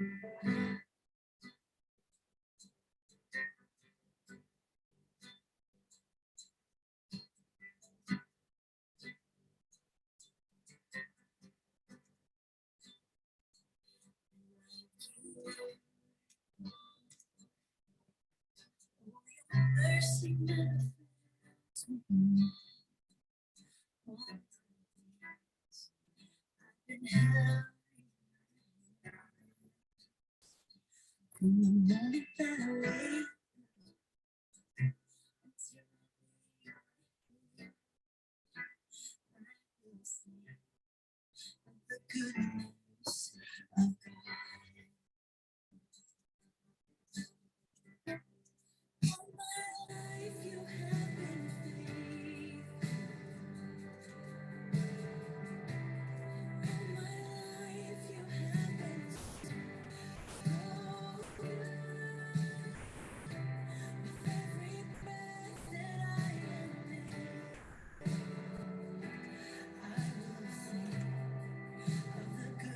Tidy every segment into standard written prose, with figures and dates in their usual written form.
Mercy manifest been held from the moment that I wake until I see the goodness of all my life. You have been faithful. All my life you have been so good. With every breath that I am able, I will sing of the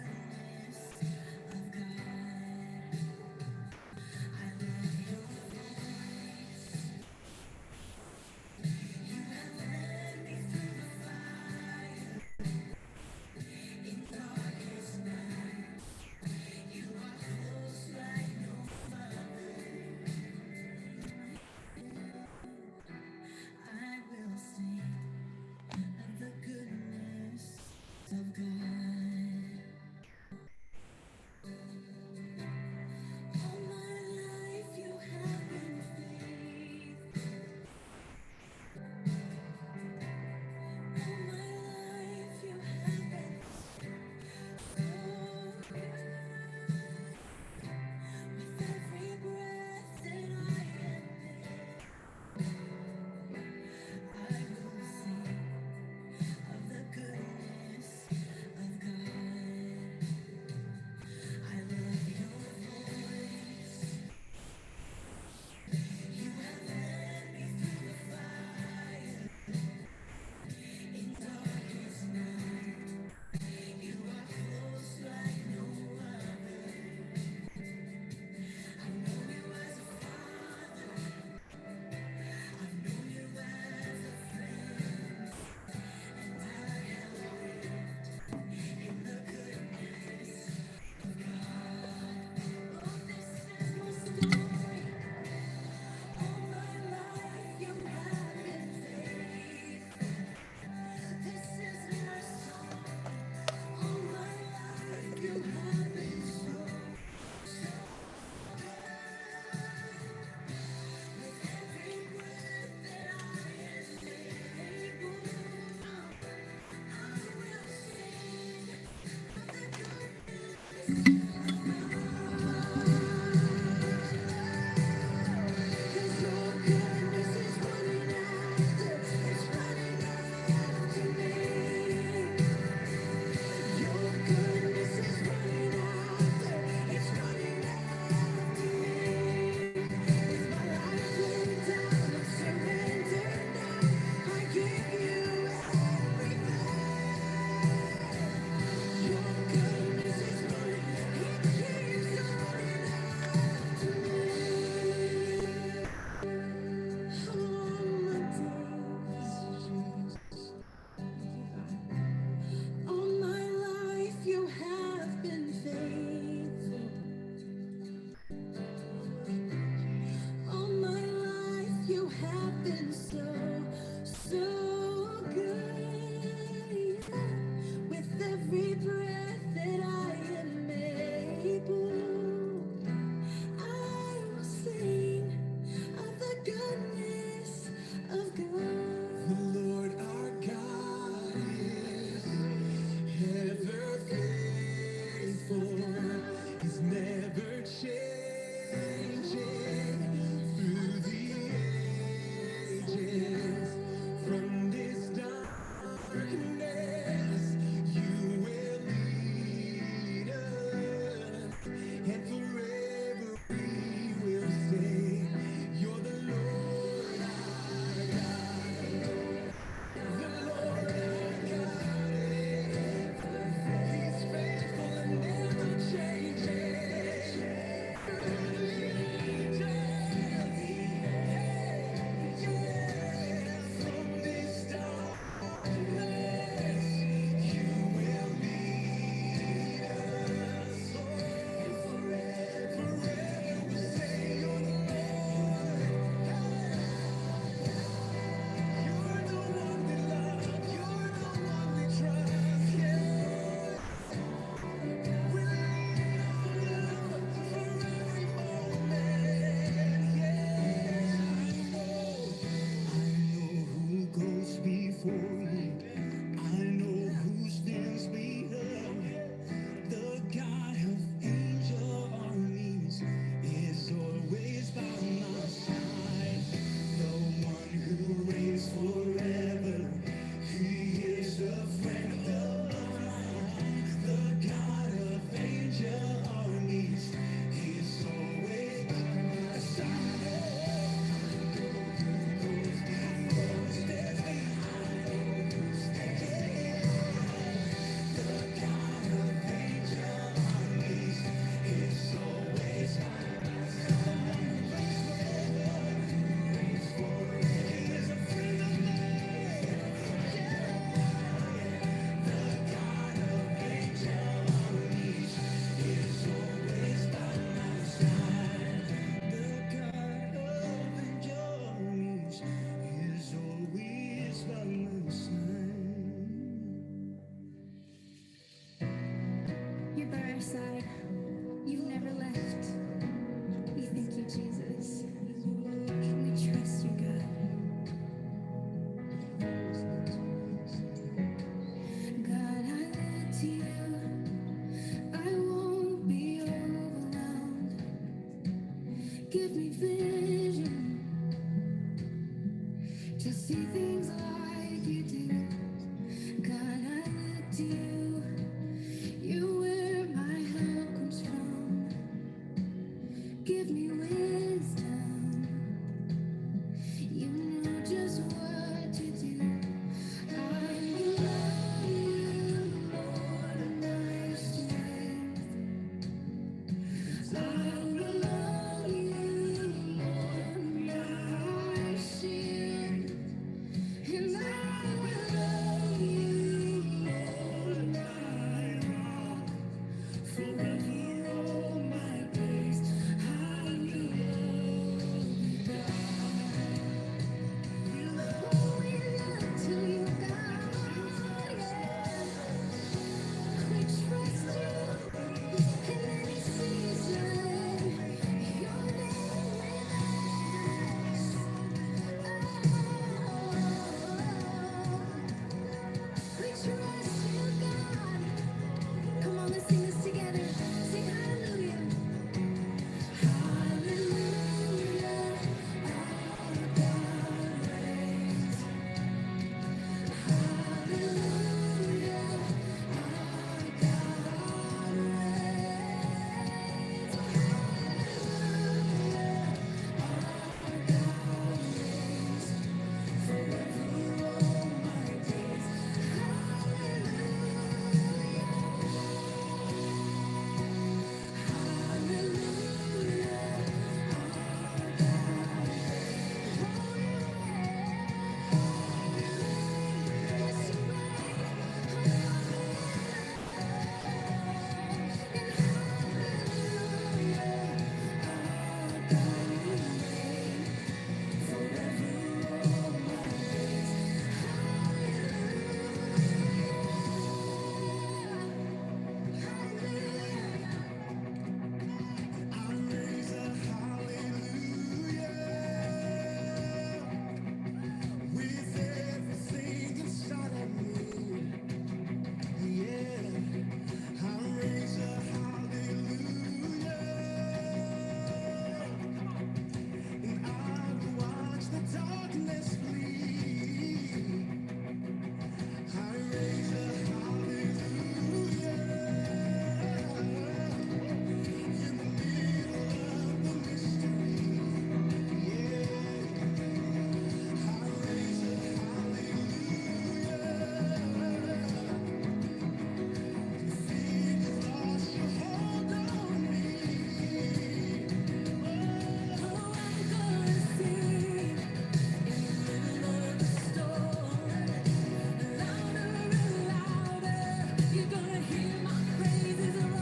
You're gonna hear my praises from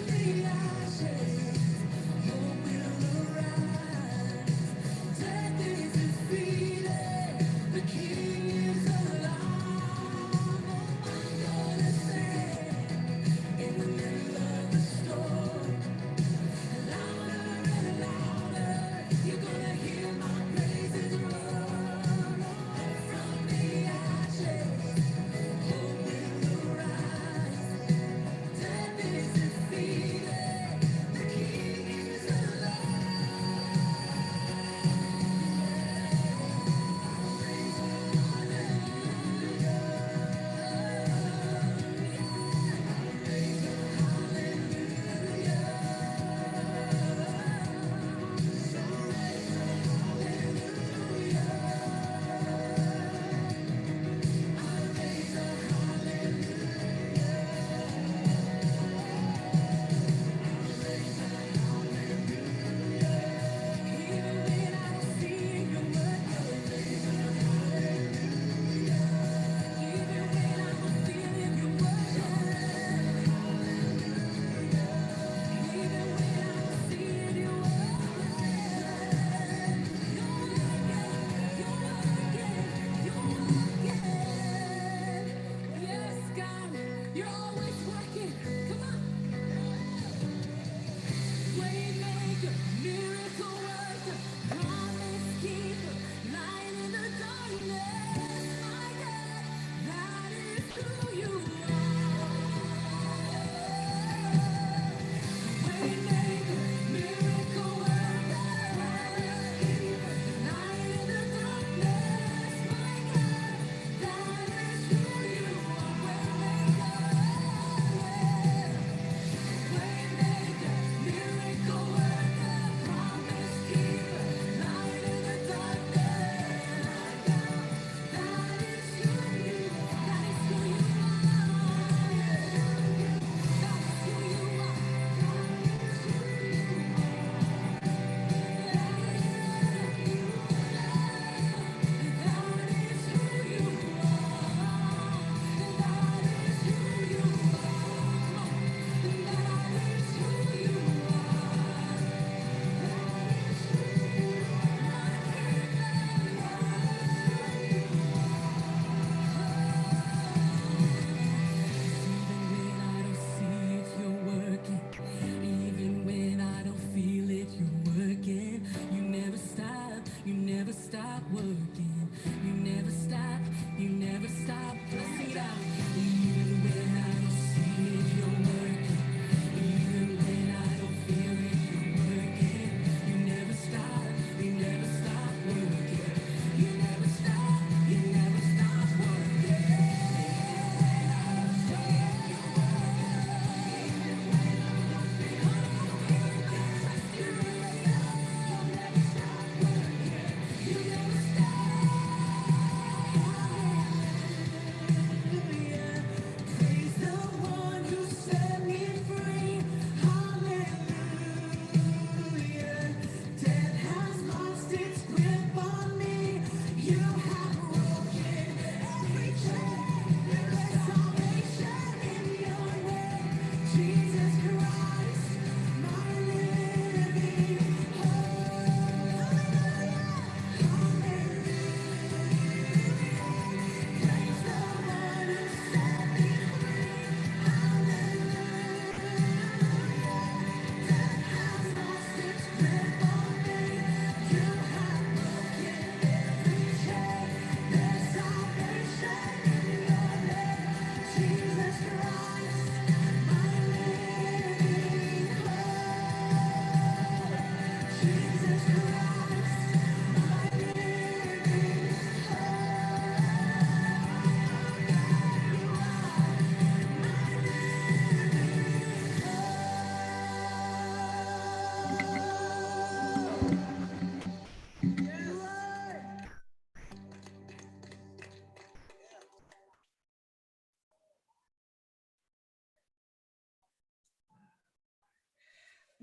the ashes. Hope will arise. Death is defeated. The King is alive. I'm gonna stand in the middle of the storm. Louder and louder, you're gonna hear my praises roar from the ashes. Hope will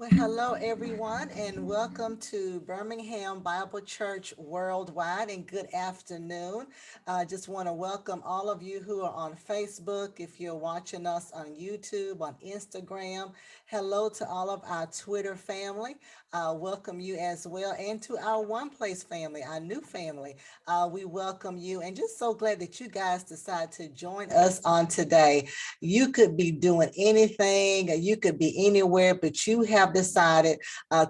Well, hello everyone, and welcome to Birmingham Bible Church Worldwide, and good afternoon. I just want to welcome all of you who are on Facebook. If you're watching us on YouTube, on Instagram, hello to all of our Twitter family. Welcome you as well, and to our One Place family, our new family. We welcome you, and just so glad that you guys decided to join us on today. You could be doing anything, you could be anywhere, but you have decided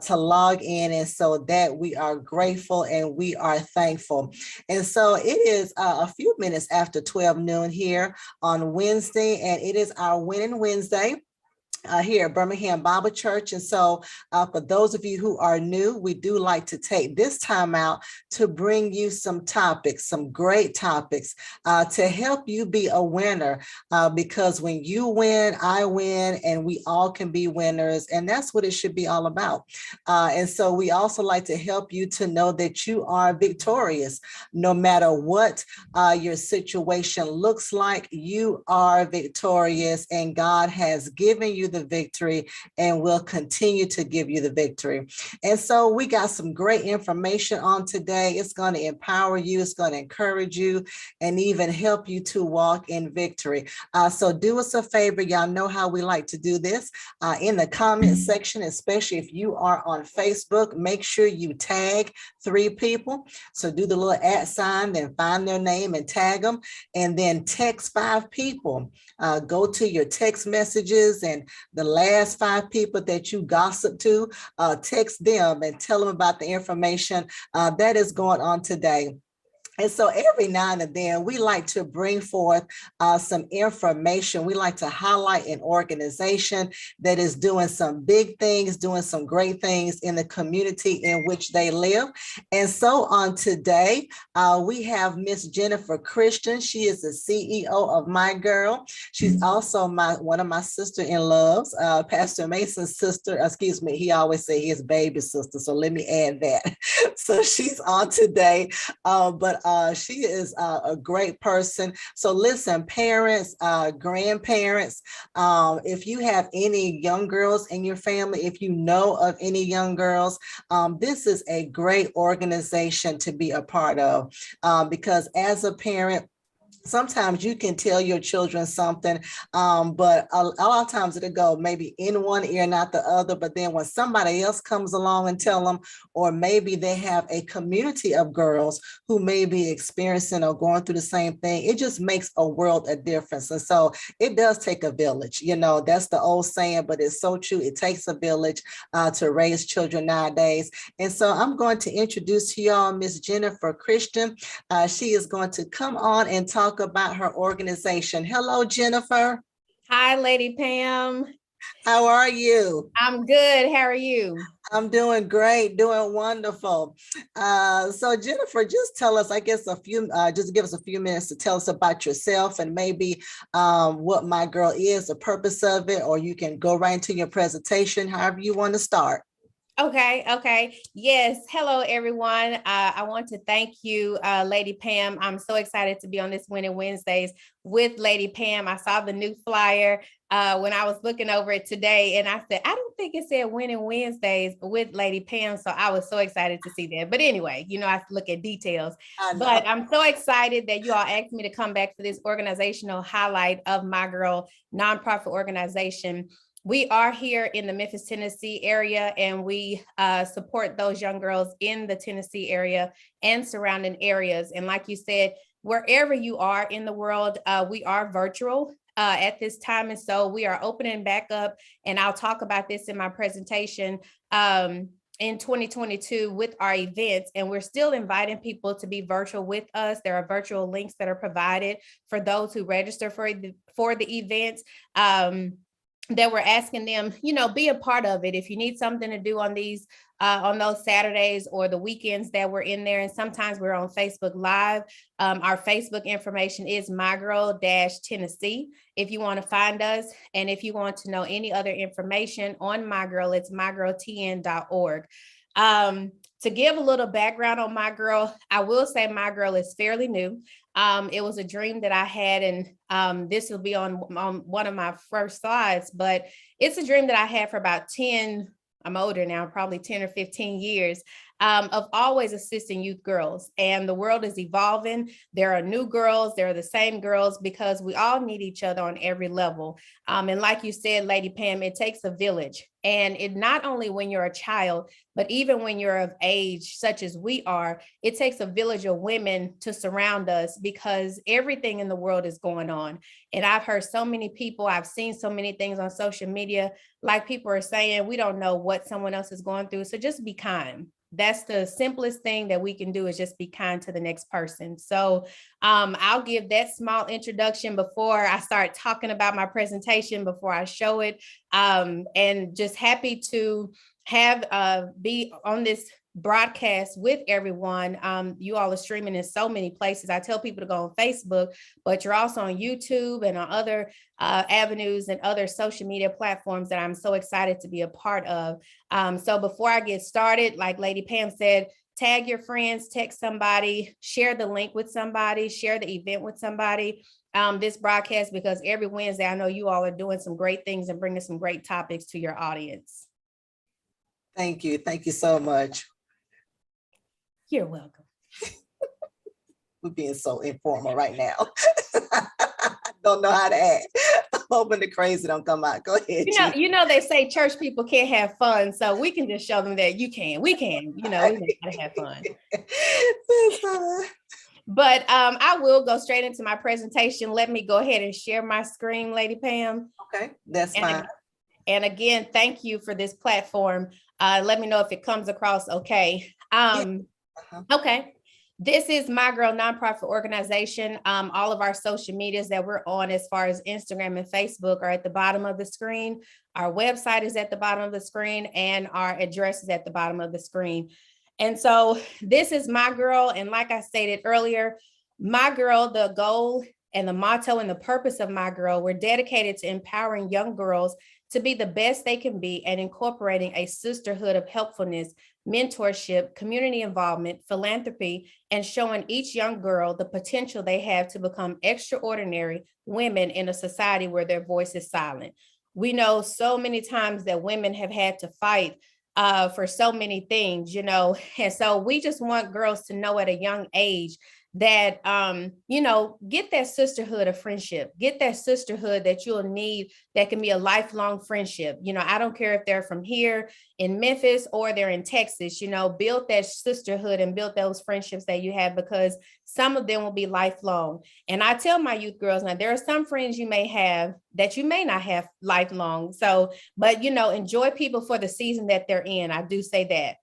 to log in. And so that we are grateful and we are thankful. And so it is a few minutes after 12 noon here on Wednesday, and it is our Winning Wednesday here at Birmingham Bible Church. And so, for those of you who are new, we do like to take this time out to bring you some topics, some great topics to help you be a winner. Because when you win, I win, and we all can be winners. And that's what it should be all about. And so, we also like to help you to know that you are victorious no matter what your situation looks like. You are victorious, and God has given you the victory and will continue to give you the victory. And so we got some great information on today. It's going to empower you, it's going to encourage you, and even help you to walk in victory. So do us a favor. Y'all know how we like to do this in the comment section, especially if you are on Facebook. Make sure you tag 3 people. So do the little @ then find their name and tag them, and then text 5 people. Go to your text messages, and the last 5 people that you gossip to, text them and tell them about the information that is going on today. And so every now and then, we like to bring forth some information. We like to highlight an organization that is doing some big things, doing some great things in the community in which they live. And so on today, we have Miss Jennifer Christian. She is the CEO of My Girl. She's also one of my sister-in-laws, Pastor Mason's sister. Excuse me, he always say his baby sister. So let me add that. So she's on today. But she is a great person. So listen, parents, grandparents, if you have any young girls in your family, if you know of any young girls, this is a great organization to be a part of, because as a parent, sometimes you can tell your children something, but a lot of times it'll go maybe in one ear, not the other. But then when somebody else comes along and tell them, or maybe they have a community of girls who may be experiencing or going through the same thing, it just makes a world of difference. And so it does take a village. That's the old saying, but it's so true. It takes a village to raise children nowadays. And so I'm going to introduce to y'all Miss Jennifer Christian. She is going to come on and talk about her organization. Hello, Jennifer. Hi, Lady Pam. How are you? I'm good. How are you? I'm doing great, doing wonderful. So Jennifer, just tell us, I guess, just give us a few minutes to tell us about yourself, and maybe what My Girl is, the purpose of it, or you can go right into your presentation, however you want to start. Okay. Yes. Hello, everyone. I want to thank you, Lady Pam. I'm so excited to be on this Winning Wednesdays with Lady Pam. I saw the new flyer when I was looking over it today, and I said, I don't think it said Winning Wednesdays with Lady Pam. So I was so excited to see that. But anyway, I look at details. I know. But I'm so excited that you all asked me to come back for this organizational highlight of My Girl nonprofit organization. We are here in the Memphis, Tennessee area, and we support those young girls in the Tennessee area and surrounding areas. And like you said, wherever you are in the world, we are virtual at this time. And so we are opening back up, and I'll talk about this in my presentation in 2022 with our events. And we're still inviting people to be virtual with us. There are virtual links that are provided for those who register for the events. That we're asking them, be a part of it. If you need something to do on those Saturdays or the weekends that we're in there, and sometimes we're on Facebook Live. Our Facebook information is My Girl Tennessee. If you want to find us, and if you want to know any other information on My Girl, it's mygirltn.org. To give a little background on My Girl, I will say My Girl is fairly new. It was a dream that I had, and this will be on one of my first slides, but it's a dream that I had for about 10 I'm older now, probably 10 or 15 years, of always assisting youth girls. And the world is evolving. There are new girls, there are the same girls, because we all need each other on every level. And like you said, Lady Pam, it takes a village. And it not only when you're a child, but even when you're of age, such as we are, it takes a village of women to surround us, because everything in the world is going on. And I've heard so many people, I've seen so many things on social media, like people are saying, we don't know what someone else is going through. So just be kind. That's the simplest thing that we can do, is just be kind to the next person. So I'll give that small introduction before I start talking about my presentation, before I show it. And just happy to have be on this broadcast with everyone. You all are streaming in so many places. I tell people to go on Facebook, but you're also on YouTube and on other avenues and other social media platforms that I'm so excited to be a part of. So before I get started, like Lady Pam said, tag your friends, text somebody, share the link with somebody, share the event with somebody, this broadcast, because every Wednesday, I know you all are doing some great things and bringing some great topics to your audience. Thank you. Thank you so much. You're welcome. We're being so informal right now. Don't know how to act. I'm hoping the crazy don't come out. Go ahead. You know, they say church people can't have fun, so we can just show them that you can. We can. You know, we gotta have fun. But I will go straight into my presentation. Let me go ahead and share my screen, Lady Pam. Okay, that's fine. And again, thank you for this platform. Let me know if it comes across okay. Okay. This is My Girl Nonprofit Organization. All of our social medias that we're on, as far as Instagram and Facebook, are at the bottom of the screen. Our website is at the bottom of the screen, and our address is at the bottom of the screen. And so this is My Girl. And like I stated earlier, My Girl, the goal and the motto and the purpose of My Girl, we're dedicated to empowering young girls to be the best they can be, and incorporating a sisterhood of helpfulness, mentorship, community involvement, philanthropy, and showing each young girl the potential they have to become extraordinary women in a society where their voice is silent. We know so many times that women have had to fight for so many things, you know, and so we just want girls to know at a young age that, you know, get that sisterhood of friendship, get that sisterhood that you'll need, that can be a lifelong friendship. You know, I don't care if they're from here in Memphis or they're in Texas, you know, build that sisterhood and build those friendships that you have, because some of them will be lifelong. And I tell my youth girls, now there are some friends you may have that you may not have lifelong. So, but, you know, enjoy people for the season that they're in. I do say that.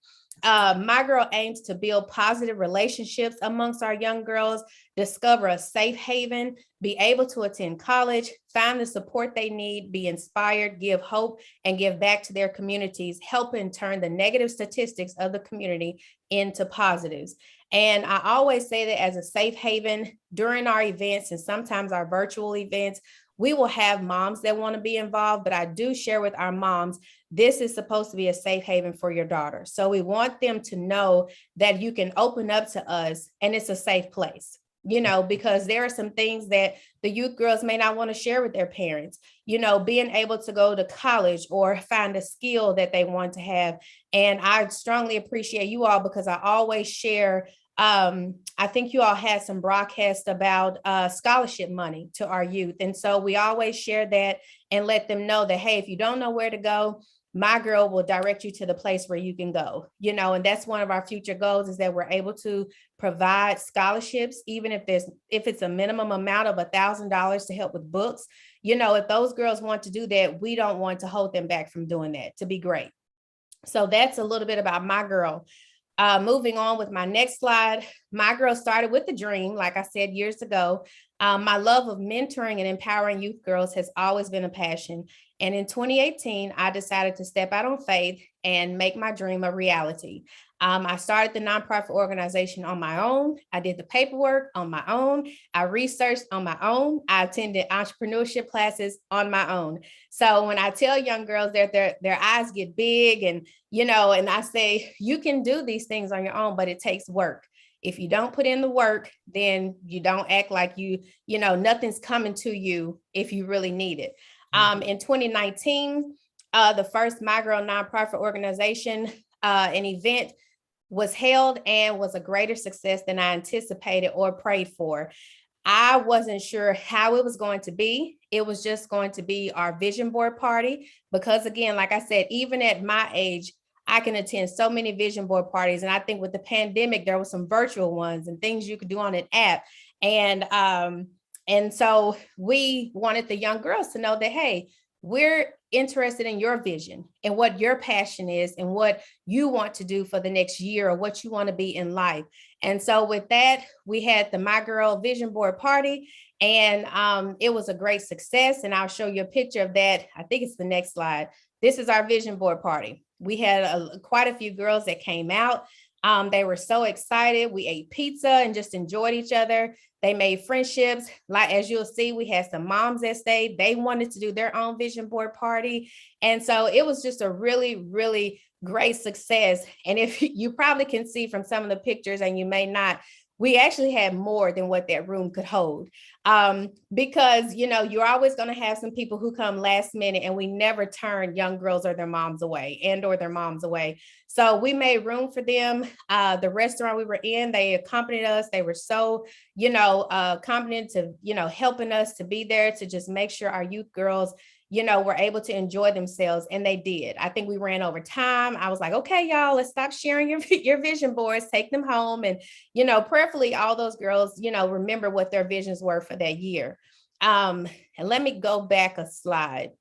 My Girl aims to build positive relationships amongst our young girls, discover a safe haven, be able to attend college, find the support they need, be inspired, give hope, and give back to their communities, helping turn the negative statistics of the community into positives. And I always say that as a safe haven during our events, and sometimes our virtual events, we will have moms that want to be involved, but I do share with our moms, this is supposed to be a safe haven for your daughter. So we want them to know that you can open up to us and it's a safe place, you know, because there are some things that the youth girls may not want to share with their parents, you know, being able to go to college or find a skill that they want to have. And I strongly appreciate you all, because I always share, I think you all had some broadcasts about scholarship money to our youth. And so we always share that and let them know that, hey, if you don't know where to go, My Girl will direct you to the place where you can go, you know, and that's one of our future goals, is that we're able to provide scholarships, even if it's a minimum amount of $1,000 to help with books. You know, if those girls want to do that, we don't want to hold them back from doing that, to be great. So that's a little bit about My Girl. Moving on with my next slide, My Girl started with a dream, like I said, years ago. My love of mentoring and empowering youth girls has always been a passion. And in 2018, I decided to step out on faith and make my dream a reality. I started the nonprofit organization on my own. I did the paperwork on my own. I researched on my own. I attended entrepreneurship classes on my own. So when I tell young girls that their eyes get big, and, you know, and I say, you can do these things on your own, but it takes work. If you don't put in the work, then you don't act like you know, nothing's coming to you if you really need it. In 2019, the first My Girl nonprofit organization, an event was held and was a greater success than I anticipated or prayed for. I wasn't sure how it was going to be. It was just going to be our vision board party because, again, like I said, even at my age, I can attend so many vision board parties. And I think with the pandemic, there were some virtual ones and things you could do on an app. And so we wanted the young girls to know that, hey, we're interested in your vision and what your passion is and what you want to do for the next year or what you want to be in life. And so with that, we had the My Girl Vision Board Party, and it was a great success. And I'll show you a picture of that. I think it's the next slide. This is our vision board party. We had quite a few girls that came out. They were so excited. We ate pizza and just enjoyed each other. They made friendships. Like, as you'll see, we had some moms that stayed. They wanted to do their own vision board party. And so it was just a really, really great success. And if you probably can see from some of the pictures, and you may not, we actually had more than what that room could hold. Because, you know, you're always going to have some people who come last minute, and we never turn young girls or their moms away or their moms away. So we made room for them. The restaurant we were in, they accompanied us. They were so, competent to, helping us to be there to just make sure our youth girls, were able to enjoy themselves, and they did. I think we ran over time. I was like, okay, y'all, let's stop sharing your vision boards, take them home. And, prayerfully, all those girls, remember what their visions were for that year. And let me go back a slide,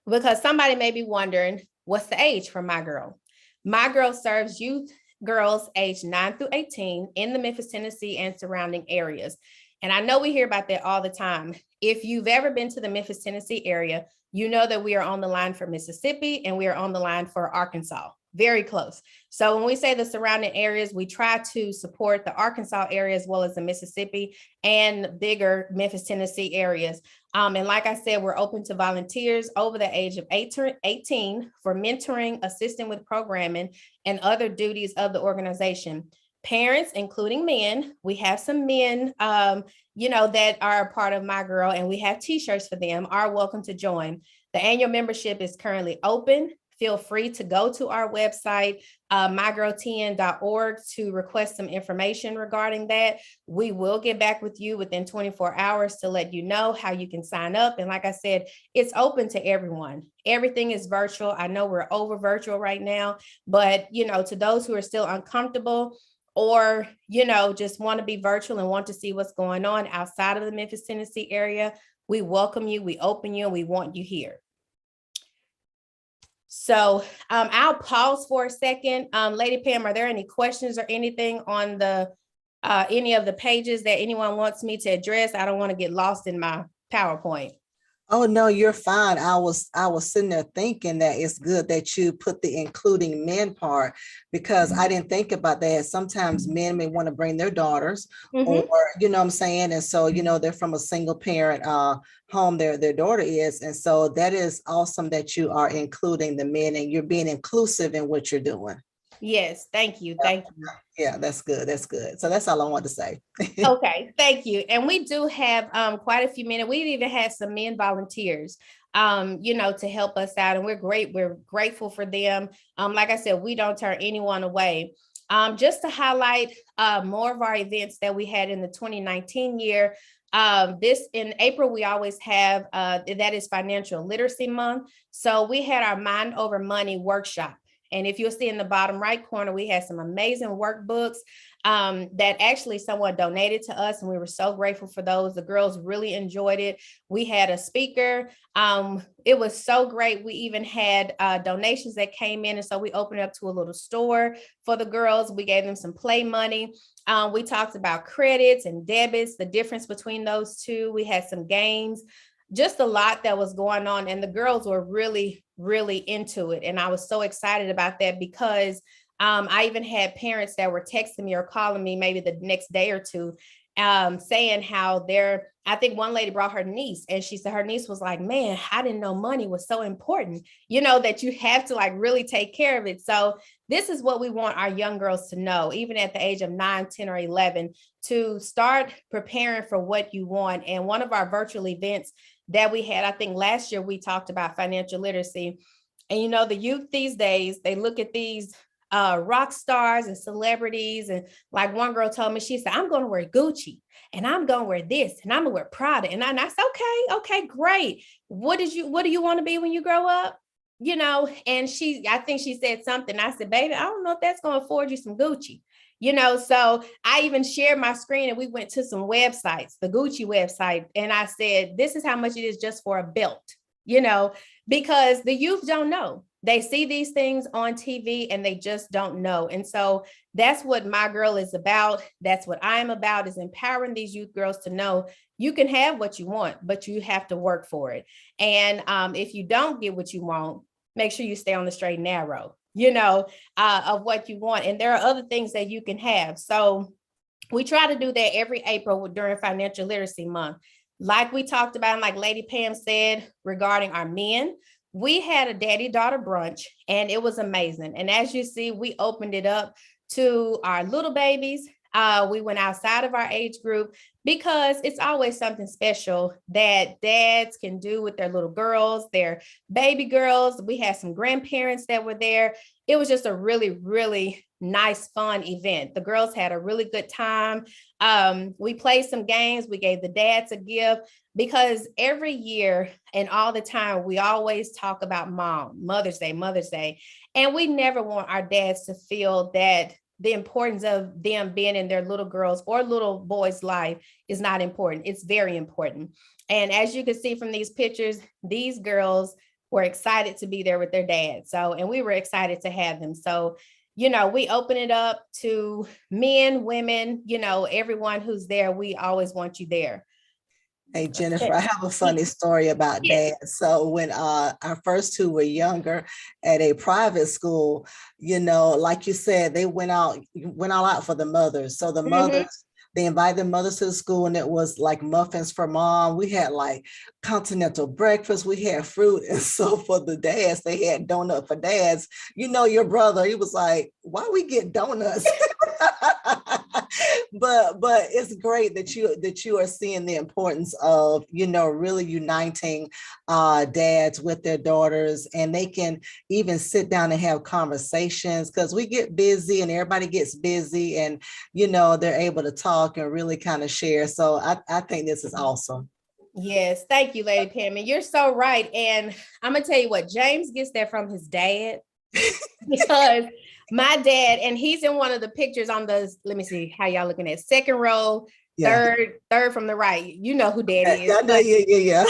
because somebody may be wondering, what's the age for My Girl? My Girl serves youth girls aged 9 through 18 in the Memphis, Tennessee, and surrounding areas. And I know we hear about that all the time. If you've ever been to the Memphis, Tennessee area, you know that we are on the line for Mississippi and we are on the line for Arkansas, very close. So when we say the surrounding areas, we try to support the Arkansas area as well as the Mississippi and bigger Memphis, Tennessee areas. And like I said, we're open to volunteers over the age of 18 for mentoring, assisting with programming, and other duties of the organization. Parents, including men, we have some men, that are a part of My Girl, and we have t-shirts for them, are welcome to join. The annual membership is currently open. Feel free to go to our website, mygirltn.org, to request some information regarding that. We will get back with you within 24 hours to let you know how you can sign up. And like I said, it's open to everyone. Everything is virtual. I know we're over virtual right now, but, to those who are still uncomfortable, or, just want to be virtual and want to see what's going on outside of the Memphis, Tennessee area, we welcome you, we open you, and we want you here. So I'll pause for a second. Lady Pam, are there any questions or anything on the any of the pages that anyone wants me to address? I don't want to get lost in my PowerPoint. Oh, no, you're fine. I was sitting there thinking that it's good that you put the including men part, because I didn't think about that. Sometimes men may want to bring their daughters, or, what I'm saying? And so, they're from a single parent home, their daughter is. And so that is awesome that you are including the men and you're being inclusive in what you're doing. Yes, thank you. Thank you. Yeah, that's good. That's good. So that's all I want to say. Okay, thank you. And we do have quite a few men. We even had some men volunteers, to help us out. And we're grateful for them. Like I said, we don't turn anyone away. Just to highlight more of our events that we had in the 2019 year. This in April, we always have that is Financial Literacy Month. So we had our Mind Over Money workshop. And if you'll see in the bottom right corner, we had some amazing workbooks that actually someone donated to us. And we were so grateful for those. The girls really enjoyed it. We had a speaker. It was so great. We even had donations that came in. And so we opened up to a little store for the girls. We gave them some play money. We talked about credits and debits, the difference between those two. We had some games. Just a lot that was going on, and the girls were really, really into it. And I was so excited about that because I even had parents that were texting me or calling me maybe the next day or two saying how I think one lady brought her niece, and she said her niece was like, man, I didn't know money was so important, that you have to like really take care of it. So this is what we want our young girls to know, even at the age of 9, 10, or 11, to start preparing for what you want. And one of our virtual events that we had, I think last year, we talked about financial literacy. And the youth these days, they look at these rock stars and celebrities. And like one girl told me, she said, I'm going to wear Gucci, and I'm going to wear this, and I'm going to wear Prada. And I said, okay, great. What do you want to be when you grow up? And I think she said something. I said, baby, I don't know if that's going to afford you some Gucci. So I even shared my screen, and we went to some websites, the Gucci website. And I said, this is how much it is just for a belt, because the youth don't know. They see these things on TV and they just don't know. And so that's what My Girl is about. That's what I'm about, is empowering these youth girls to know you can have what you want, but you have to work for it. And if you don't get what you want, make sure you stay on the straight and narrow, of what you want. And there are other things that you can have. So we try to do that every April during Financial Literacy Month. Like we talked about, and like Lady Pam said regarding our men, we had a daddy-daughter brunch, and it was amazing. And as you see, we opened it up to our little babies. We went outside of our age group, because it's always something special that dads can do with their little girls, their baby girls. We had some grandparents that were there. It was just a really, really nice, fun event. The girls had a really good time. We played some games. We gave the dads a gift, because every year and all the time, we always talk about Mother's Day. And we never want our dads to feel that the importance of them being in their little girls or little boys' life is not important. It's very important. And as you can see from these pictures, these girls were excited to be there with their dad. And we were excited to have them. So, we open it up to men, women, everyone who's there. We always want you there. Hey, Jennifer, I have a funny story about Yes. dad. So when our first two were younger at a private school, like you said, they went all out for the mothers. So the mothers, they invited the mothers to the school, and it was like muffins for mom. We had like continental breakfast. We had fruit. And so for the dads, they had donut for dads. Your brother, he was like, why we get donuts? but it's great that you are seeing the importance of really uniting dads with their daughters, and they can even sit down and have conversations, because we get busy and everybody gets busy, and they're able to talk and really kind of share. So I think this is awesome. Yes, thank you, Lady Pam. And you're so right. And I'm gonna tell you what, James gets that from his dad. Because my dad, and he's in one of the pictures on the, let me see how y'all looking at, second row, Yeah. third from the right. You know who dad is. Yeah.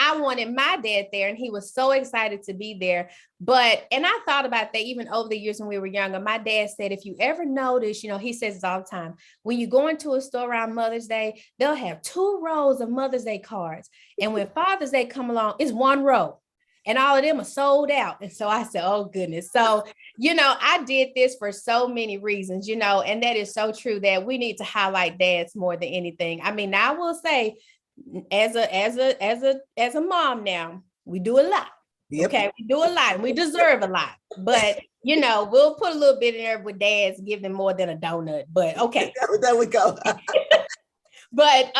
I wanted my dad there, and he was so excited to be there. And I thought about that even over the years when we were younger. My dad said, if you ever notice, he says this all the time, when you go into a store around Mother's Day, they'll have 2 rows of Mother's Day cards. And when Father's Day come along, it's 1 row. And all of them are sold out. And so I said, oh, goodness. So, I did this for so many reasons, and that is so true, that we need to highlight dads more than anything. I mean, I will say, as a mom now, we do a lot. Yep. Okay, we do a lot, and we deserve a lot. But, we'll put a little bit in there with dads, give them more than a donut. But okay. There we go. But,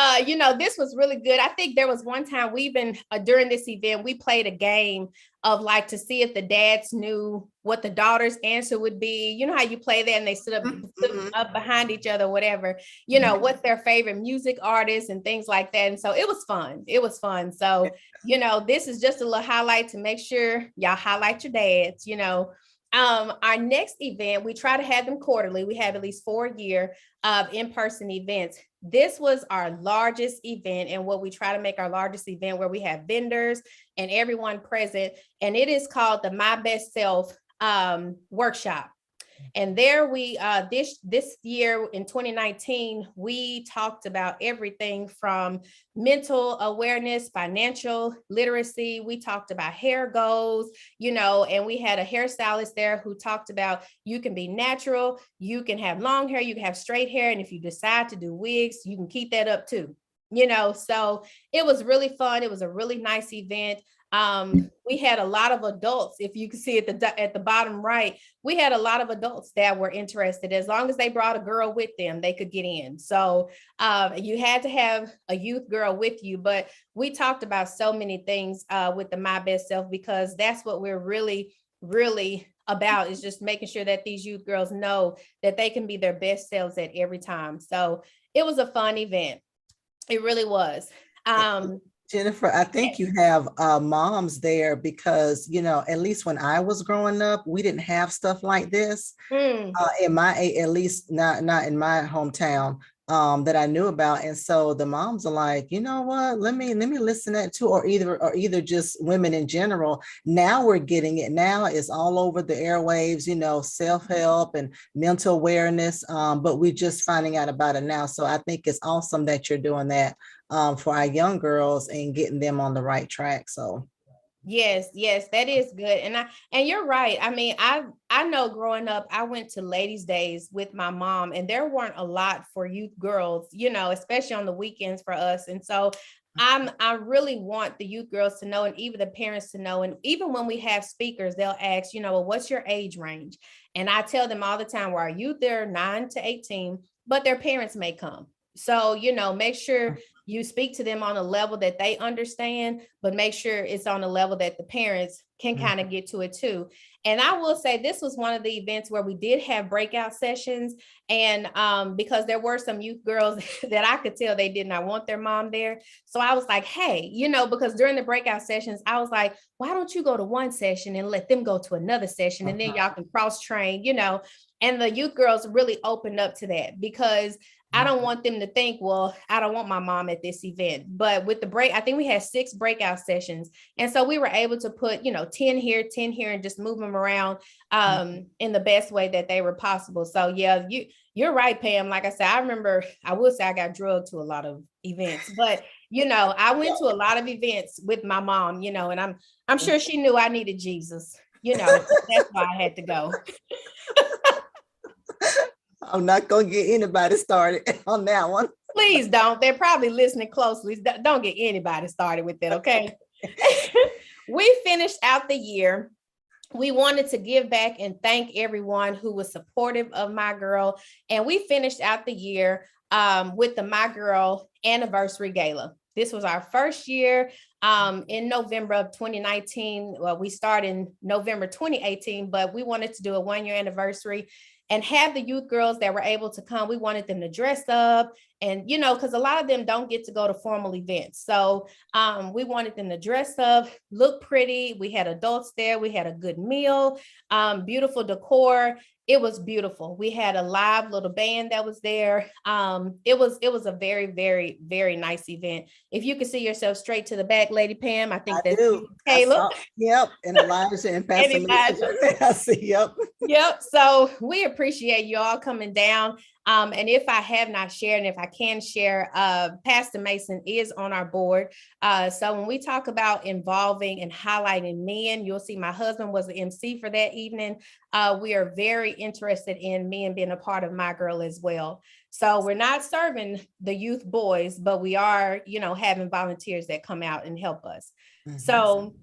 this was really good. I think there was one time during this event, we played a game of like to see if the dads knew what the daughter's answer would be. You know how you play that and they stood up behind each other, whatever, what's their favorite music artist and things like that. And so it was fun. So, this is just a little highlight to make sure y'all highlight your dads, Our next event, we try to have them quarterly. We have at least 4 a year of in-person events. This was our largest event, and what we try to make our largest event, where we have vendors and everyone present. And it is called the My Best Self workshop. And there we, this year in 2019, we talked about everything from mental awareness, financial literacy. We talked about hair goals, and we had a hairstylist there who talked about you can be natural, you can have long hair, you can have straight hair. And if you decide to do wigs, you can keep that up too. So it was really fun. It was a really nice event. We had a lot of adults. If you can see at the bottom right, we had a lot of adults that were interested. As long as they brought a girl with them, they could get in. So you had to have a youth girl with you, but we talked about so many things with the My Best Self, because that's what we're really, really about, is just making sure that these youth girls know that they can be their best selves at every time. So it was a fun event. It really was. Jennifer, I think you have moms there because, at least when I was growing up, we didn't have stuff like this. At least not in my hometown that I knew about. And so the moms are like, you know what, let me listen to that too, or either just women in general. Now we're getting it. Now it's all over the airwaves, self-help and mental awareness. But we're just finding out about it now. So I think it's awesome that you're doing that for our young girls and getting them on the right track. So yes, that is good. And you're right. I mean, I know growing up, I went to ladies' days with my mom, and there weren't a lot for youth girls, especially on the weekends for us. And so I really want the youth girls to know, and even the parents to know. And even when we have speakers, they'll ask, well, what's your age range? And I tell them all the time, well, our youth, they're 9 to 18, but their parents may come. So, make sure you speak to them on a level that they understand, but make sure it's on a level that the parents can kind of get to it too. And I will say this was one of the events where we did have breakout sessions. And because there were some youth girls that I could tell they did not want their mom there. So I was like, hey, because during the breakout sessions, I was like, why don't you go to one session and let them go to another session, and then y'all can cross train, and the youth girls really opened up to that, because I don't want them to think, well, I don't want my mom at this event. But with the break, I think we had 6 breakout sessions. And so we were able to put, 10 here, 10 here, and just move them around in the best way that they were possible. So yeah, you're right, Pam. Like I said, I will say I got drugged to a lot of events, but I went to a lot of events with my mom, and I'm sure she knew I needed Jesus, that's why I had to go. I'm not going to get anybody started on that one. Please don't. They're probably listening closely. Don't get anybody started with that, okay? We finished out the year. We wanted to give back and thank everyone who was supportive of My Girl. And we finished out the year with the My Girl Anniversary Gala. This was our first year in November of 2019. Well, we started in November 2018, but we wanted to do a 1-year anniversary and have the youth girls that were able to come. We wanted them to dress up and, because a lot of them don't get to go to formal events. So we wanted them to dress up, look pretty. We had adults there. We had a good meal, beautiful decor. It was beautiful. We had a live little band that was there. It was a very, very, very nice event. If you could see yourself straight to the back, Lady Pam, I think that's you, Caleb. Yep, and Elijah and Pastor Elijah. I see. Yep. Yep. So we appreciate you all coming down. And if I have not shared, and if I can share, Pastor Mason is on our board. So when we talk about involving and highlighting men, you'll see my husband was the MC for that evening. We are very interested in men being a part of My Girl as well. So we're not serving the youth boys, but we are, having volunteers that come out and help us. Mm-hmm. So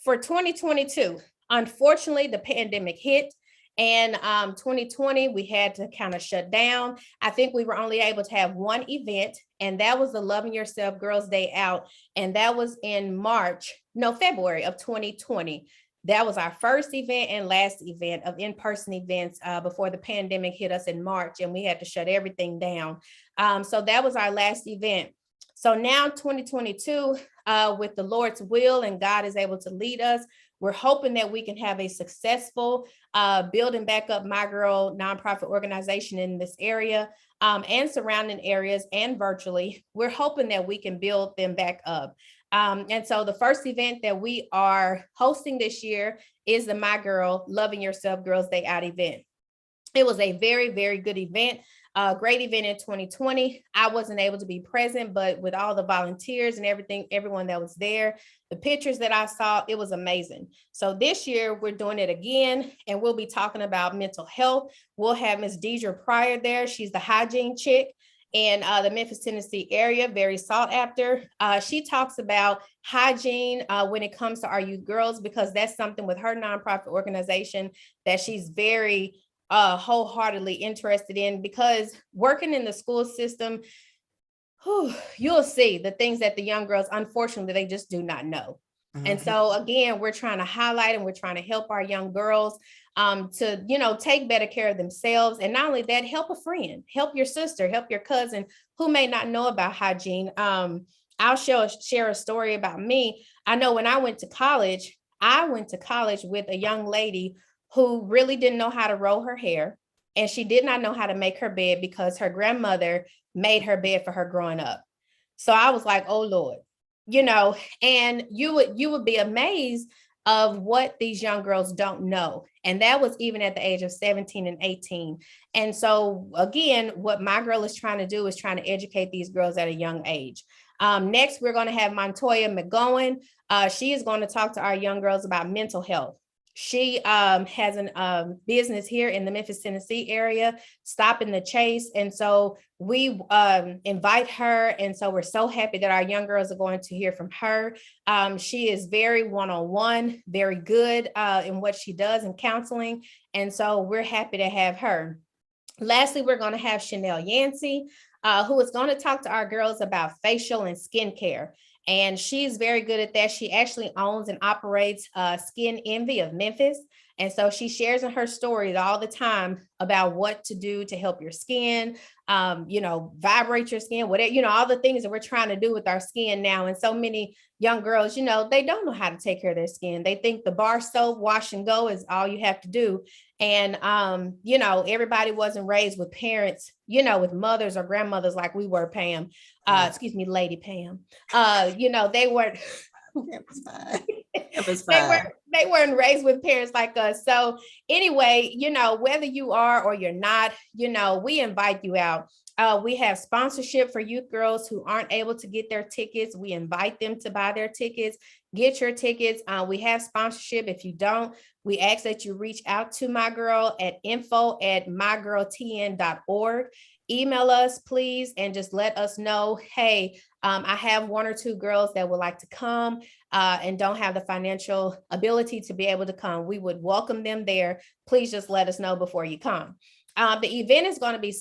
for 2022, unfortunately, the pandemic hit. And 2020, we had to kind of shut down. I think we were only able to have one event, and that was the Loving Yourself Girls Day Out. And that was in February of 2020. That was our first event and last event of in-person events before the pandemic hit us in March, and we had to shut everything down. So that was our last event. So now 2022, with the Lord's will and God is able to lead us, we're hoping that we can have a successful building back up My Girl nonprofit organization in this area and surrounding areas and virtually. We're hoping that we can build them back up. And so the first event that we are hosting this year is the My Girl Loving Yourself Girls Day Out event. It was a very, very good event. Great event in 2020. I wasn't able to be present, but with all the volunteers and everything, everyone that was there, the pictures that I saw, it was amazing. So this year we're doing it again, and we'll be talking about mental health. We'll have Ms. Deidre Pryor there. She's the hygiene chick in the Memphis, Tennessee area, very sought after. She talks about hygiene when it comes to our youth girls, because that's something with her nonprofit organization that she's very wholeheartedly interested in, because working in the school system, you'll see the things that the young girls, unfortunately, they just do not know. And so again, we're trying to highlight and we're trying to help our young girls to, take better care of themselves. And not only that, help a friend, help your sister, help your cousin who may not know about hygiene. I'll share a story about me. I know when I went to college with a young lady who really didn't know how to roll her hair, and she did not know how to make her bed because her grandmother made her bed for her growing up. So I was like, oh Lord, and you would be amazed of what these young girls don't know. And that was even at the age of 17 and 18. And so again, what My Girl is trying to do is trying to educate these girls at a young age. Next, we're going to have Montoya McGowan. She is going to talk to our young girls about mental health. She has a business here in the Memphis, Tennessee area, Stop in the Chase. And so we invite her. And so we're so happy that our young girls are going to hear from her. She is very one-on-one, very good in what she does in counseling. And so we're happy to have her. Lastly, we're going to have Chanel Yancey, who is going to talk to our girls about facial and skincare. And she's very good at that. She actually owns and operates Skin Envy of Memphis. And so she shares in her stories all the time about what to do to help your skin, vibrate your skin, whatever, all the things that we're trying to do with our skin now. And so many young girls, they don't know how to take care of their skin. They think the bar soap, wash and go is all you have to do. And, everybody wasn't raised with parents, with mothers or grandmothers like we were, Pam. Lady Pam. They weren't. It was fine. It was fine. They weren't raised with parents like us. So anyway, whether you are or you're not, we invite you out. We have sponsorship for youth girls who aren't able to get their tickets. We invite them to buy their tickets, get your tickets. We have sponsorship. If you don't, we ask that you reach out to My Girl at info@mygirltn.org. Email us, please, and just let us know, hey, I have one or two girls that would like to come and don't have the financial ability to be able to come. We would welcome them there. Please just let us know before you come. The event is going to be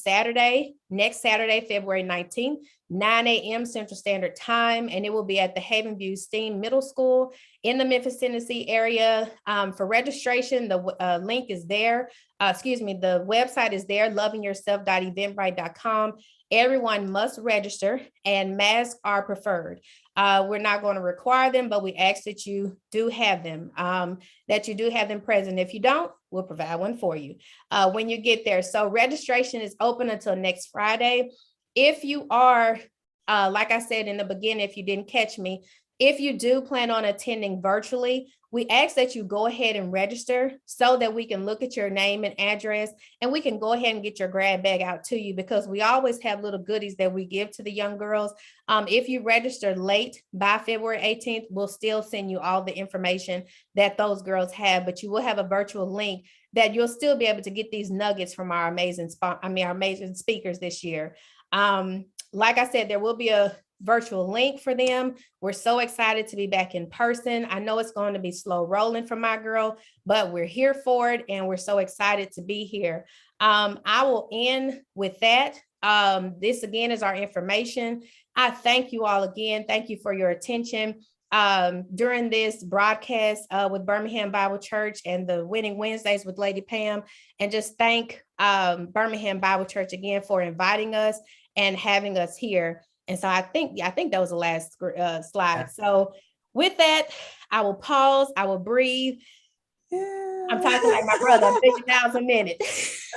next Saturday, February 19th, 9 a.m. Central Standard Time, and it will be at the Haven View STEAM Middle School in the Memphis, Tennessee area. For registration, the link is there. The website is there, lovingyourself.eventbrite.com. Everyone must register, and masks are preferred. We're not going to require them, but we ask that you do have them, present. If you don't, we'll provide one for you when you get there. So registration is open until next Friday. If you are, like I said in the beginning, if you didn't catch me, if you do plan on attending virtually, we ask that you go ahead and register so that we can look at your name and address, and we can go ahead and get your grab bag out to you, because we always have little goodies that we give to the young girls. If you register late by February 18th, we'll still send you all the information that those girls have, but you will have a virtual link that you'll still be able to get these nuggets from our amazing speakers this year. Like I said, there will be a virtual link for them. We're so excited to be back in person. I know it's going to be slow rolling for My Girl, but we're here for it, and we're so excited to be here. I will end with that. This again is our information. I thank you all again. Thank you for your attention during this broadcast with Birmingham Bible Church and the Winning Wednesdays with Lady Pam, and just thank Birmingham Bible Church again for inviting us and having us here. And so I think that was the last slide. So with that, I will pause. I will breathe. Yeah. I'm talking like my brother, 50,000 minutes.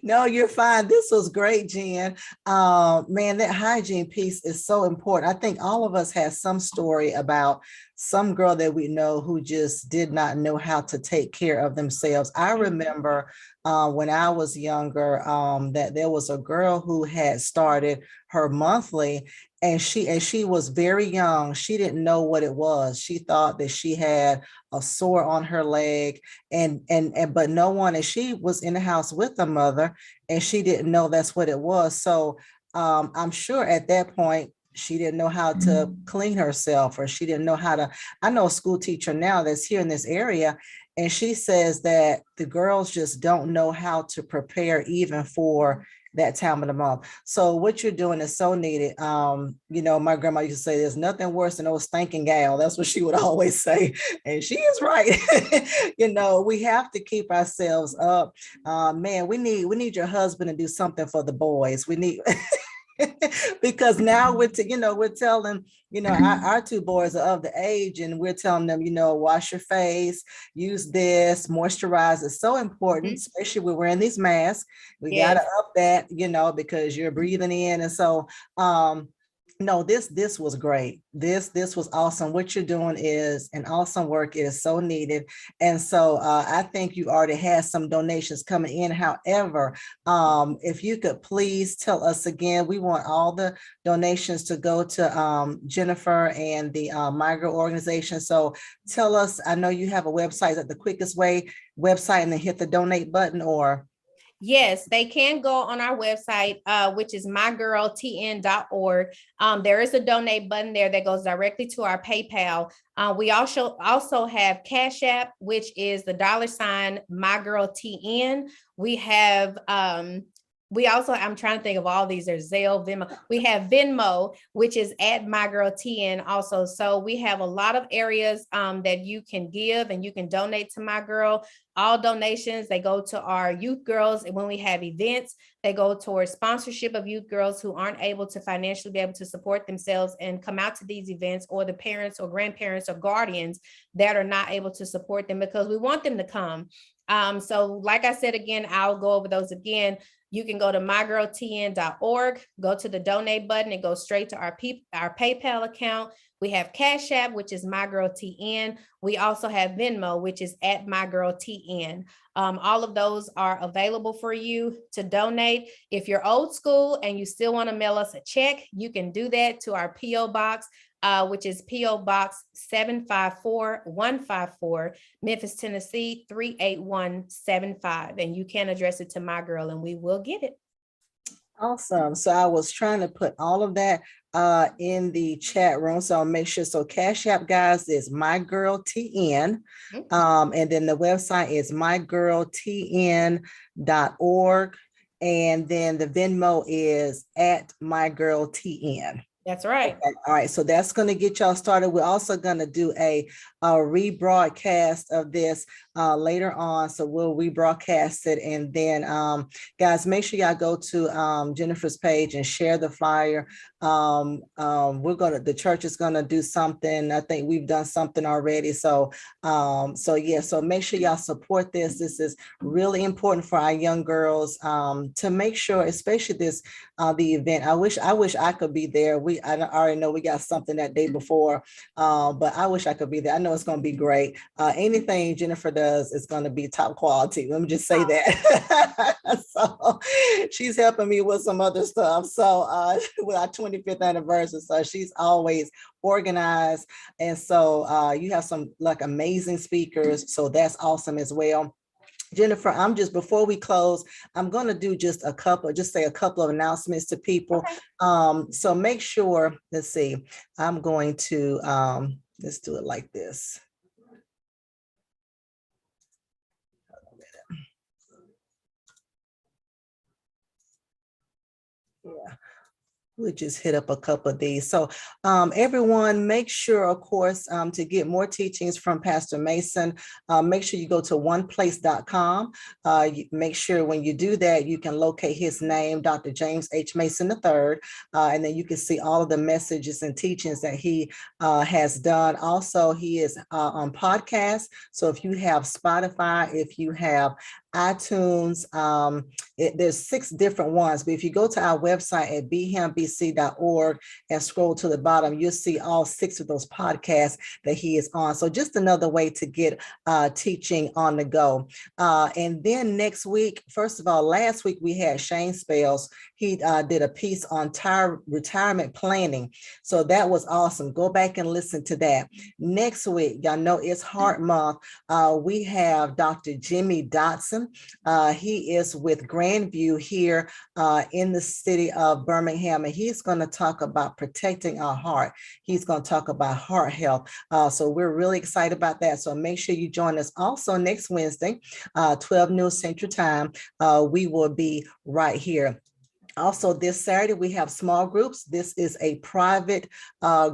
No, you're fine. This was great, Jen. Man, that hygiene piece is so important. I think all of us have some story about some girl that we know who just did not know how to take care of themselves. I remember when I was younger, that there was a girl who had started her monthly, and she was very young. She didn't know what it was. She thought that she had a sore on her leg, and but no one, and she was in the house with a mother, and she didn't know that's what it was. So I'm sure at that point she didn't know how to clean herself, or she didn't know how to. I know a school teacher now that's here in this area, and she says that the girls just don't know how to prepare even for that time of the month. So what you're doing is so needed. My grandma used to say there's nothing worse than old stinking gal. That's what she would always say. And she is right. We have to keep ourselves up. Man, we need your husband to do something for the boys. We need because now we're telling, our two boys are of the age, and we're telling them, wash your face, use this, moisturize. It's so important, especially when we're wearing these masks. We got to up that, because you're breathing in. And so, no, this was great. This was awesome. What you're doing is an awesome work. It is so needed. And so I think you already had some donations coming in. However, if you could please tell us again, we want all the donations to go to Jennifer and the My Girl organization. So tell us, I know you have a website. Is that the quickest website, and then hit the donate button, or? Yes, they can go on our website, which is mygirltn.org. There is a donate button there that goes directly to our PayPal. We also have Cash App, which is the $ mygirltn. We have I'm trying to think of all these. There's Zelle, Venmo. We have Venmo, which is at mygirltn also. So we have a lot of areas that you can give and you can donate to My Girl. All donations, they go to our youth girls. And when we have events, they go towards sponsorship of youth girls who aren't able to financially be able to support themselves and come out to these events, or the parents or grandparents or guardians that are not able to support them, because we want them to come. So like I said, again, I'll go over those again. You can go to mygirltn.org, go to the donate button, and go straight to our PayPal account. We have Cash App, which is mygirltn. We also have Venmo, which is at mygirltn. All of those are available for you to donate. If you're old school and you still want to mail us a check, you can do that to our P.O. Box, which is P.O. Box 754154, Memphis, Tennessee 38175. And you can address it to My Girl and we will get it. Awesome. So I was trying to put all of that in the chat room. So I'll make sure. So Cash App, guys, is My Girl TN. And then the website is mygirltn.org. And then the Venmo is at My Girl TN. That's right. Okay. All right. So that's going to get y'all started. We're also going to do a rebroadcast of this later on. So we'll rebroadcast it. And then guys, make sure y'all go to Jennifer's page and share the flyer. The church is going to do something. I think we've done something already. So make sure y'all support this. This is really important for our young girls to make sure, especially this, the event. I wish I could be there. I already know we got something that day before, but I wish I could be there. I know it's going to be great. Anything Jennifer does is going to be top quality. Let me just say that. So she's helping me with some other stuff. So with our 25th anniversary, so she's always organized. And so you have some amazing speakers. So that's awesome as well. Jennifer, before we close, I'm going to do just say a couple of announcements to people. Okay. So make sure, let's see, I'm going to, let's do it like this. Yeah. We'll just hit up a couple of these. So everyone, make sure, of course, to get more teachings from Pastor Mason, make sure you go to oneplace.com. Make sure when you do that, you can locate his name, Dr. James H. Mason III, and then you can see all of the messages and teachings that he has done. Also, he is on podcasts. So if you have Spotify, if you have iTunes. There's 6 different ones, but if you go to our website at bhambc.org and scroll to the bottom, you'll see all 6 of those podcasts that he is on. So just another way to get teaching on the go. And then next week, first of all, last week we had Shane Spells. He did a piece on retirement planning. So that was awesome. Go back and listen to that. Next week, y'all know it's Heart Month. We have Dr. Jimmy Dotson. He is with Grandview here in the city of Birmingham, and he's going to talk about protecting our heart. He's going to talk about heart health. So we're really excited about that. So make sure you join us also next Wednesday, 12 noon Central Time. We will be right here. Also, this Saturday, we have small groups. This is a private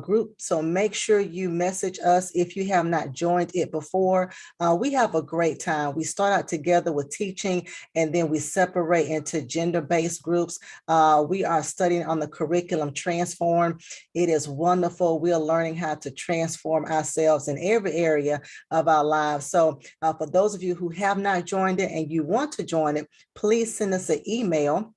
group, so make sure you message us if you have not joined it before. We have a great time. We start out together with teaching, and then we separate into gender-based groups. We are studying on the curriculum Transform. It is wonderful. We are learning how to transform ourselves in every area of our lives. So for those of you who have not joined it and you want to join it, please send us an email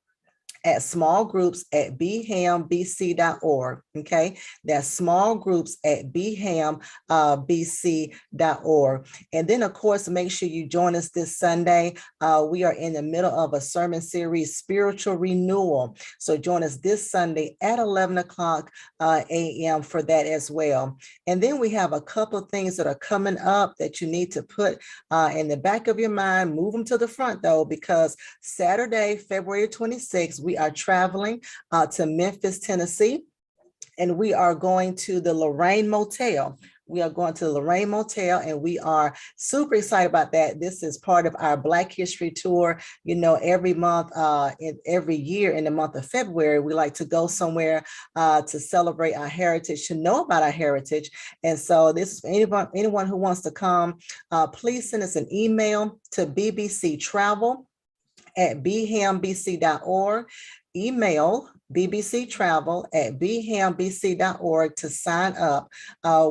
at smallgroups@bhambc.org. Okay, that's smallgroups@bhambc.org. And then, of course, make sure you join us this Sunday. We are in the middle of a sermon series, Spiritual Renewal. So join us this Sunday at 11 o'clock a.m. for that as well. And then we have a couple of things that are coming up that you need to put in the back of your mind. Move them to the front, though, because Saturday, February 26th, we are traveling to Memphis, Tennessee, and we are going to the Lorraine Motel. We are going to the Lorraine Motel, and we are super excited about that. This is part of our Black History Tour. You know, every month, every year in the month of February, we like to go somewhere to celebrate our heritage, to know about our heritage. And so this is for anyone who wants to come. Please send us an email to bbctravel@bhambc.org. Email bbctravel@bhambc.org to sign up.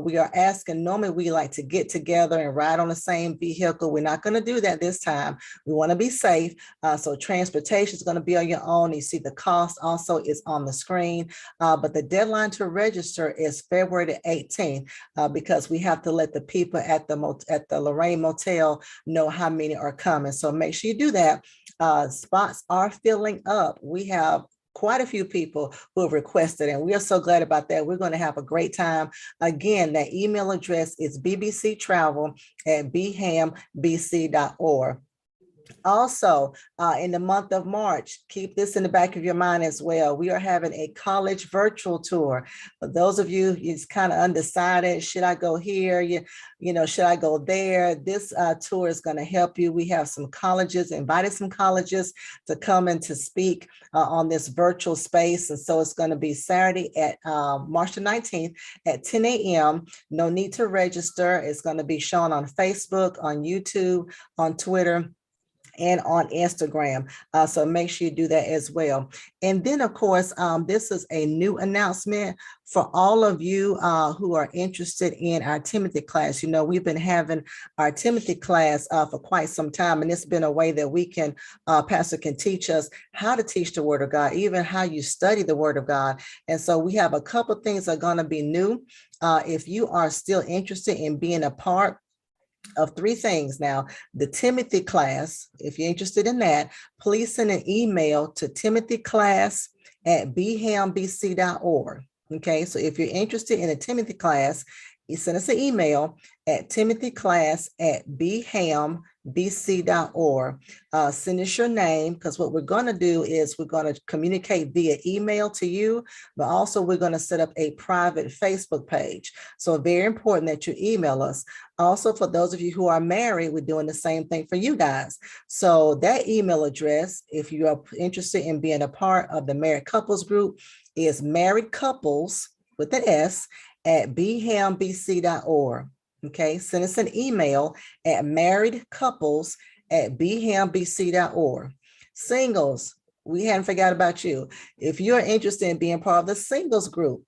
We are asking, normally we like to get together and ride on the same vehicle. We're not going to do that this time. We want to be safe. So transportation is going to be on your own. You see the cost also is on the screen. But the deadline to register is February the 18th because we have to let the people at the Lorraine Motel know how many are coming. So make sure you do that. Spots are filling up. We have quite a few people who have requested, and we are so glad about that. We're going to have a great time. Again, that email address is bbctravel@bhambc.org. Also, in the month of March, keep this in the back of your mind as well. We are having a college virtual tour. For those of you, it's kind of undecided, should I go here? You know, should I go there? This tour is going to help you. We have some colleges, invited some colleges to come and to speak on this virtual space. And so it's going to be Saturday at March the 19th at 10 a.m. No need to register. It's going to be shown on Facebook, on YouTube, on Twitter, and on Instagram. So make sure you do that as well. And then, of course, this is a new announcement for all of you who are interested in our Timothy class. You know, we've been having our Timothy class for quite some time, and it's been a way that we can, Pastor can teach us how to teach the Word of God, even how you study the Word of God. And so we have a couple of things that are going to be new. If you are still interested in being a part of 3 things now, the Timothy class, if you're interested in that, please send an email to timothyclass@bhambc.org. Okay, so if you're interested in a Timothy class, you send us an email at timothyclass@bhambc.org. Send us your name, because what we're going to do is we're going to communicate via email to you, but also we're going to set up a private Facebook page. So very important that you email us. Also, for those of you who are married, we're doing the same thing for you guys. So that email address, if you are interested in being a part of the married couples group, is married couples with an S at bhambc.org. Okay, send us an email at marriedcouples@bhambc.org. Singles, we hadn't forgot about you. If you're interested in being part of the singles group,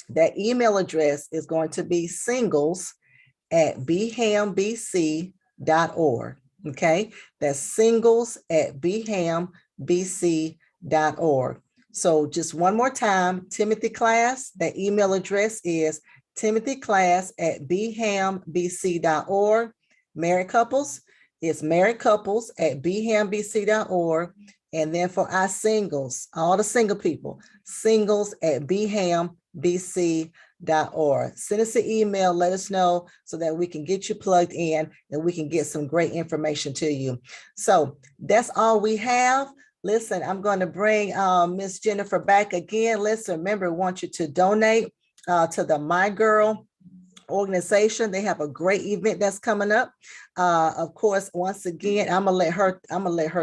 that email address is going to be singles@bhambc.org. Okay, that's singles@bhambc.org. So just one more time, Timothy Class, that email address is timothyclass@bhambc.org. Married couples, it's marriedcouples@bhambc.org. And then for our singles, all the single people, singles@bhambc.org. Send us an email, let us know so that we can get you plugged in and we can get some great information to you. So that's all we have. Listen, I'm going to bring Miss Jennifer back again. Listen, remember, I want you to donate to the My Girl organization. They have a great event that's coming up. Of course, once again, I'm gonna let her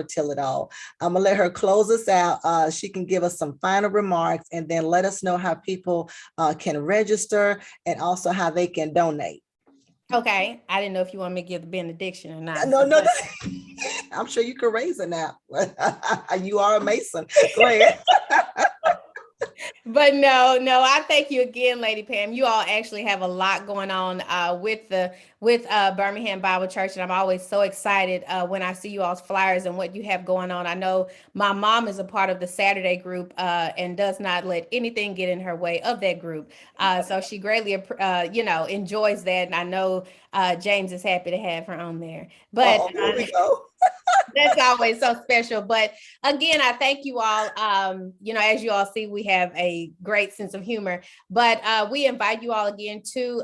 tell it all. I'm gonna let her close us out. She can give us some final remarks and then let us know how people can register and also how they can donate. Okay, I didn't know if you want me to give the benediction or not. No, I'm sure you can raise it now. You are a Mason. Go ahead. But no, I thank you again, Lady Pam. You all actually have a lot going on with Birmingham Bible Church, and I'm always so excited when I see you all's flyers and what you have going on. I know my mom is a part of the Saturday group and does not let anything get in her way of that group. So she greatly, enjoys that, and I know James is happy to have her on there. But Here we go. that's always so special. But again, I thank you all. As you all see, we have a great sense of humor, but we invite you all again to,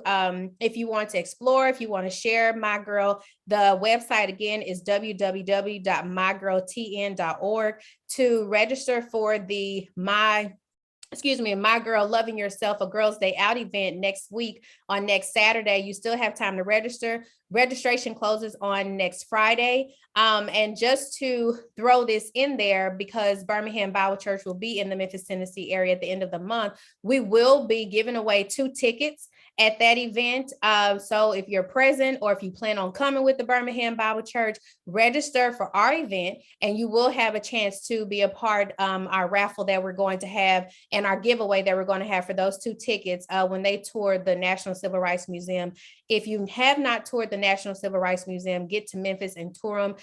if you want to explore, if you want to share My Girl, the website again is www.mygirltn.org to register for the My Girl Loving Yourself, a Girls Day Out event next week on next Saturday. You still have time to register. Registration closes on next Friday. And just to throw this in there, because Birmingham Bible Church will be in the Memphis, Tennessee area at the end of the month, we will be giving away 2 tickets at that event. So if you're present or if you plan on coming with the Birmingham Bible Church, register for our event and you will have a chance to be a part of our raffle that we're going to have and our giveaway that we're going to have for those 2 tickets when they tour the National Civil Rights Museum. If you have not toured the National Civil Rights Museum, get to Memphis and tour them.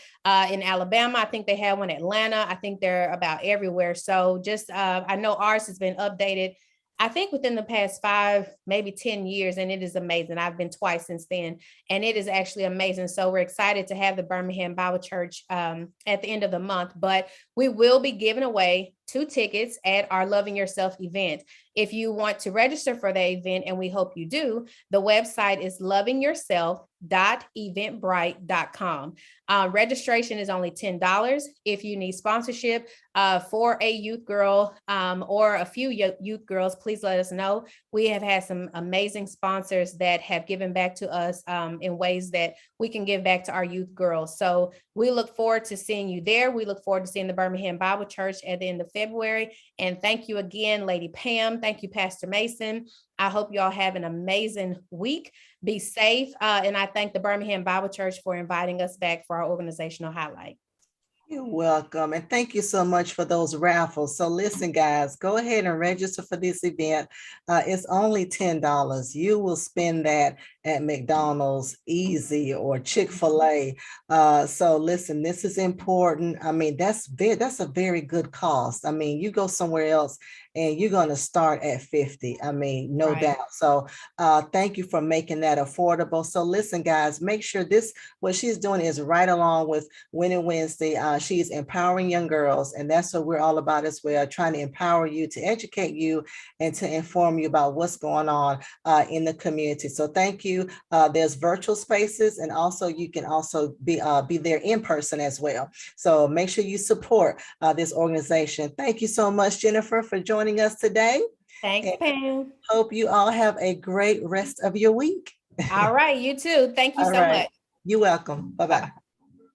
In Alabama, I think they have one in Atlanta. I think they're about everywhere. So just, I know ours has been updated, I think within the past 5, maybe 10 years, and it is amazing. I've been twice since then, and it is actually amazing. So we're excited to have the Birmingham Bible Church at the end of the month, but we will be giving away 2 tickets at our Loving Yourself event. If you want to register for the event, and we hope you do, the website is lovingyourself.eventbrite.com. Registration is only $10. If you need sponsorship for a youth girl or a few youth girls, please let us know. We have had some amazing sponsors that have given back to us in ways that we can give back to our youth girls. So we look forward to seeing you there. We look forward to seeing the Birmingham Bible Church at the end of February. And thank you again, Lady Pam. Thank you, Pastor Mason. I hope you all have an amazing week. Be safe. And I thank the Birmingham Bible Church for inviting us back for our organizational highlight. You're welcome. And thank you so much for those raffles. So listen, guys, go ahead and register for this event. It's only $10. You will spend that at McDonald's easy or Chick-fil-A. So listen, this is important. I mean, that's a very good cost. I mean, you go somewhere else and you're going to start at 50. I mean, no doubt. So thank you for making that affordable. So listen, guys, make sure what she's doing is right along with Winning Wednesday. She's empowering young girls, and that's what we're all about as well, trying to empower you, to educate you, and to inform you about what's going on in the community. So thank you. There's virtual spaces, and also you can also be there in person as well. So make sure you support this organization. Thank you so much, Jennifer, for joining us today. Thanks, Pam. Hope you all have a great rest of your week. All right, you too. Thank you so much. You're welcome. Bye-bye.